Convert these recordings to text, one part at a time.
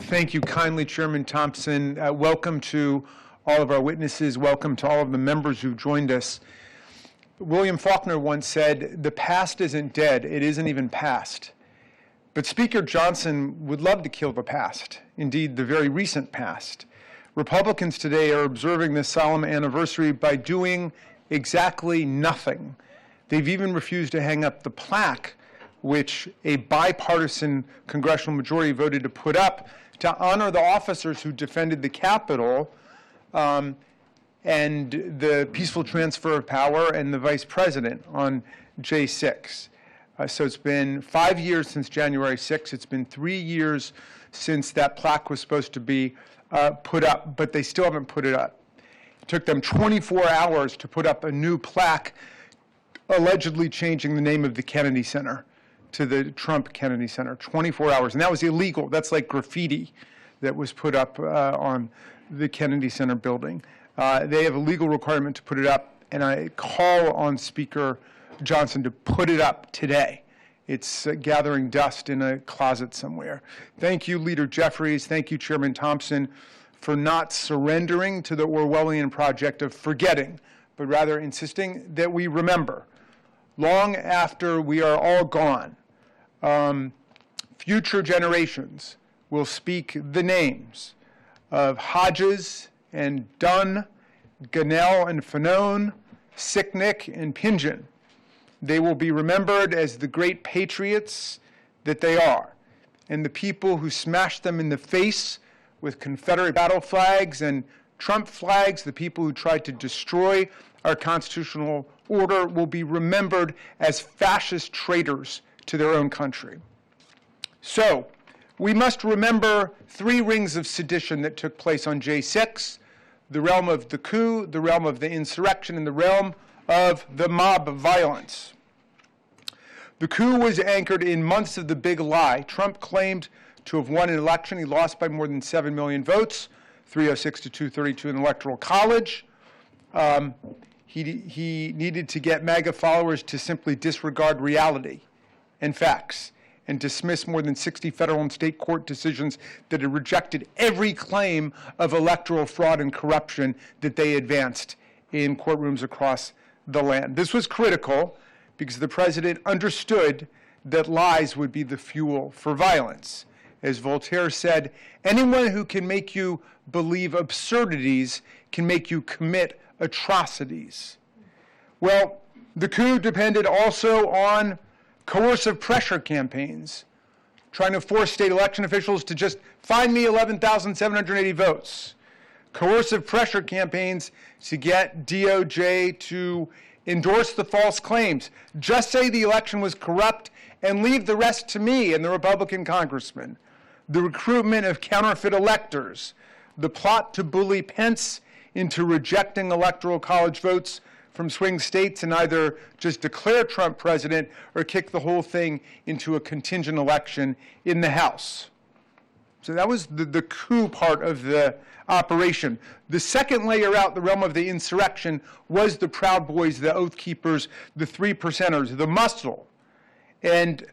Thank you kindly, Chairman Thompson. Welcome to all of our witnesses. Welcome to all of the members who've joined us. William Faulkner once said, "The past isn't dead, it isn't even past." But Speaker Johnson would love to kill the past, indeed the very recent past. Republicans today are observing this solemn anniversary by doing exactly nothing. They've even refused to hang up the plaque which a bipartisan congressional majority voted to put up to honor the officers who defended the Capitol and the peaceful transfer of power and the vice president on J6. So it's been 5 years since January 6th. It's been 3 years since that plaque was supposed to be put up, but they still haven't put it up. It took them 24 hours to put up a new plaque allegedly changing the name of the Kennedy Center to the Trump Kennedy Center. 24 hours, and that was illegal. That's like graffiti that was put up on the Kennedy Center building. They have a legal requirement to put it up, and I call on Speaker Johnson to put it up today. It's gathering dust in a closet somewhere. Thank you, Leader Jeffries. Thank you, Chairman Thompson, for not surrendering to the Orwellian project of forgetting, but rather insisting that we remember. Long after we are all gone, future generations will speak the names of Hodges and Dunn, Gonell and Fanone, Sicknick and Pingen. They will be remembered as the great patriots that they are, and the people who smashed them in the face with Confederate battle flags and Trump flags, the people who tried to destroy our constitutional order, will be remembered as fascist traitors to their own country. So, we must remember 3 rings of sedition that took place on J6, the realm of the coup, the realm of the insurrection, and the realm of the mob violence. The coup was anchored in months of the big lie. Trump claimed to have won an election. He lost by more than 7 million votes, 306 to 232 in the Electoral College. He needed to get MAGA followers to simply disregard reality and facts and dismiss more than 60 federal and state court decisions that had rejected every claim of electoral fraud and corruption that they advanced in courtrooms across the land. This was critical because the president understood that lies would be the fuel for violence. As Voltaire said, anyone who can make you believe absurdities can make you commit atrocities. Well, the coup depended also on coercive pressure campaigns, trying to force state election officials to just find me 11,780 votes. Coercive pressure campaigns to get DOJ to endorse the false claims. Just say the election was corrupt and leave the rest to me and the Republican congressman. The recruitment of counterfeit electors, the plot to bully Pence into rejecting electoral college votes from swing states and either just declare Trump president or kick the whole thing into a contingent election in the House. So that was the coup part of the operation. The second layer out, the realm of the insurrection, was the Proud Boys, the Oath Keepers, the 3 percenters, the muscle. And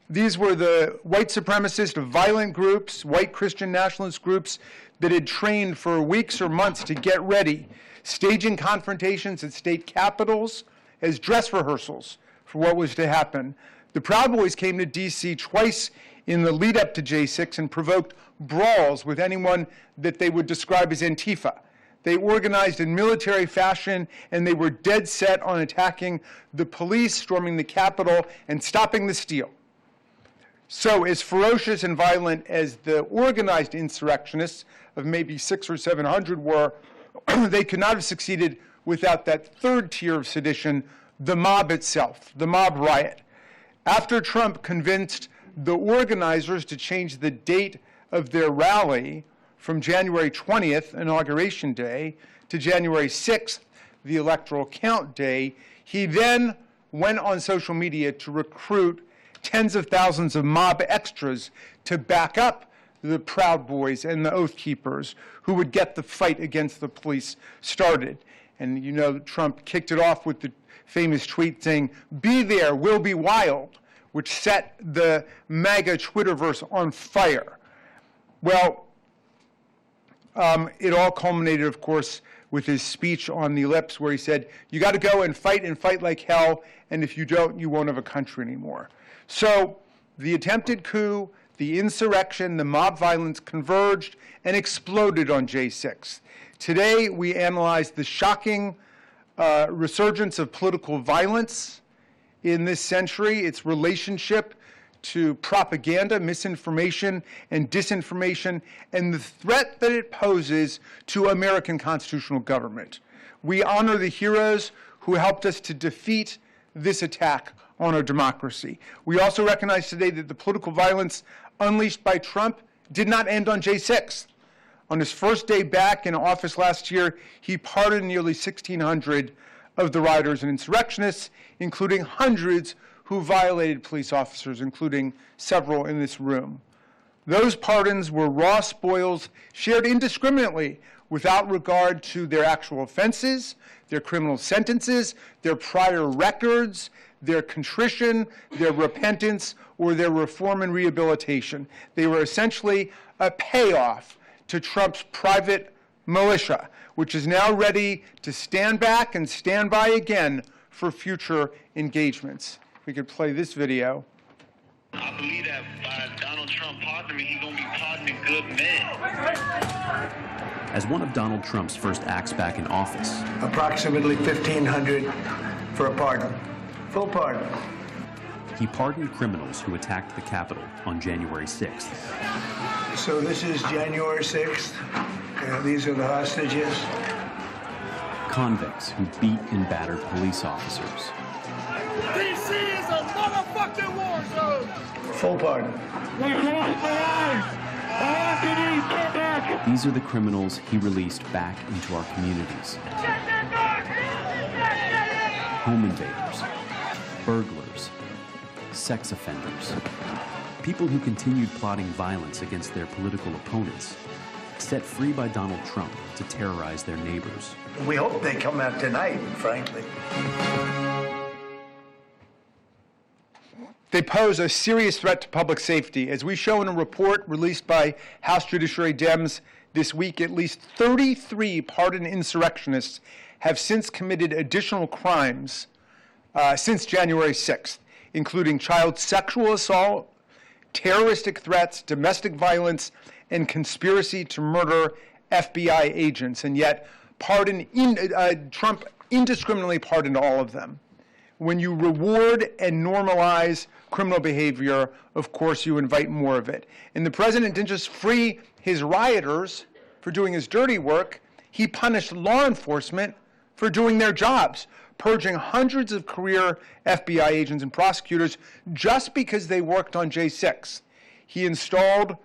these were the white supremacist, violent groups, white Christian nationalist groups that had trained for weeks or months to get ready, staging confrontations at state capitals as dress rehearsals for what was to happen. The Proud Boys came to D.C. twice in the lead up to J6 and provoked brawls with anyone that they would describe as Antifa. They organized in military fashion, and they were dead set on attacking the police, storming the Capitol, and stopping the steal. So as ferocious and violent as the organized insurrectionists of maybe 600 or 700 were, they could not have succeeded without that third tier of sedition, the mob itself, the mob riot. After Trump convinced the organizers to change the date of their rally from January 20th, Inauguration Day, to January 6th, the electoral count day, he then went on social media to recruit tens of thousands of mob extras to back up the Proud Boys and the Oath Keepers who would get the fight against the police started. And you know, Trump kicked it off with the famous tweet saying, "Be there, we'll be wild," which set the MAGA Twitterverse on fire. Well, It all culminated, of course, with his speech on the ellipse where he said, you got to go and fight like hell, and if you don't, you won't have a country anymore. So the attempted coup, the insurrection, the mob violence converged and exploded on J6. Today, we analyze the shocking resurgence of political violence in this century, its relationship to propaganda, misinformation, and disinformation, and the threat that it poses to American constitutional government. We honor the heroes who helped us to defeat this attack on our democracy. We also recognize today that the political violence unleashed by Trump did not end on J6. On his first day back in office last year, he pardoned nearly 1,600 of the rioters and insurrectionists, including hundreds who violated police officers, including several in this room. Those pardons were raw spoils shared indiscriminately without regard to their actual offenses, their criminal sentences, their prior records, their contrition, their repentance, or their reform and rehabilitation. They were essentially a payoff to Trump's private militia, which is now ready to stand back and stand by again for future engagements. We could play this video. I believe that by Donald Trump pardoning, he's going to be pardoning good men. As one of Donald Trump's first acts back in office, approximately 1,500 for a pardon. Full pardon. He pardoned criminals who attacked the Capitol on January 6th. So this is January 6th. These are the hostages. Convicts who beat and battered police officers. DC is a motherfucking war zone! Full pardon. These are the criminals he released back into our communities. Home invaders, burglars, sex offenders, people who continued plotting violence against their political opponents, set free by Donald Trump to terrorize their neighbors. We hope they come out tonight, frankly. They pose a serious threat to public safety. As we show in a report released by House Judiciary Dems this week, at least 33 pardoned insurrectionists have since committed additional crimes since January 6th, including child sexual assault, terroristic threats, domestic violence, and conspiracy to murder FBI agents. And yet, Trump indiscriminately pardoned all of them. When you reward and normalize criminal behavior, of course, you invite more of it. And the president didn't just free his rioters for doing his dirty work, he punished law enforcement for doing their jobs, purging hundreds of career FBI agents and prosecutors just because they worked on J6. He installed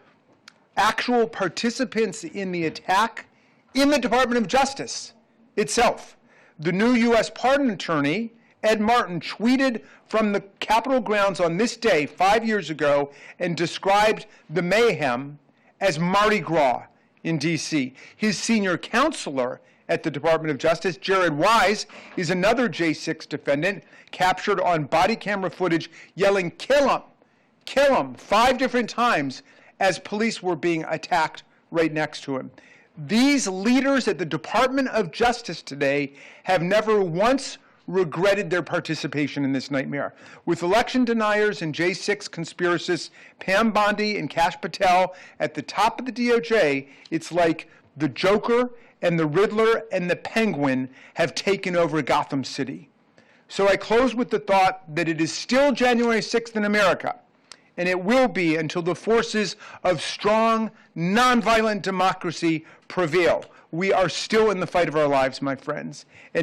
actual participants in the attack in the Department of Justice itself. The new U.S. pardon attorney, Ed Martin, tweeted from the Capitol grounds on this day 5 years ago and described the mayhem as Mardi Gras in D.C. His senior counselor at the Department of Justice, Jared Wise, is another J6 defendant captured on body camera footage yelling, "Kill him, kill him," 5 different times as police were being attacked right next to him. These leaders at the Department of Justice today have never once regretted their participation in this nightmare. With election deniers and J6 conspiracists Pam Bondi and Kash Patel at the top of the DOJ, it's like the Joker and the Riddler and the Penguin have taken over Gotham City. So I close with the thought that it is still January 6th in America, and it will be until the forces of strong, nonviolent democracy prevail. We are still in the fight of our lives, my friends. And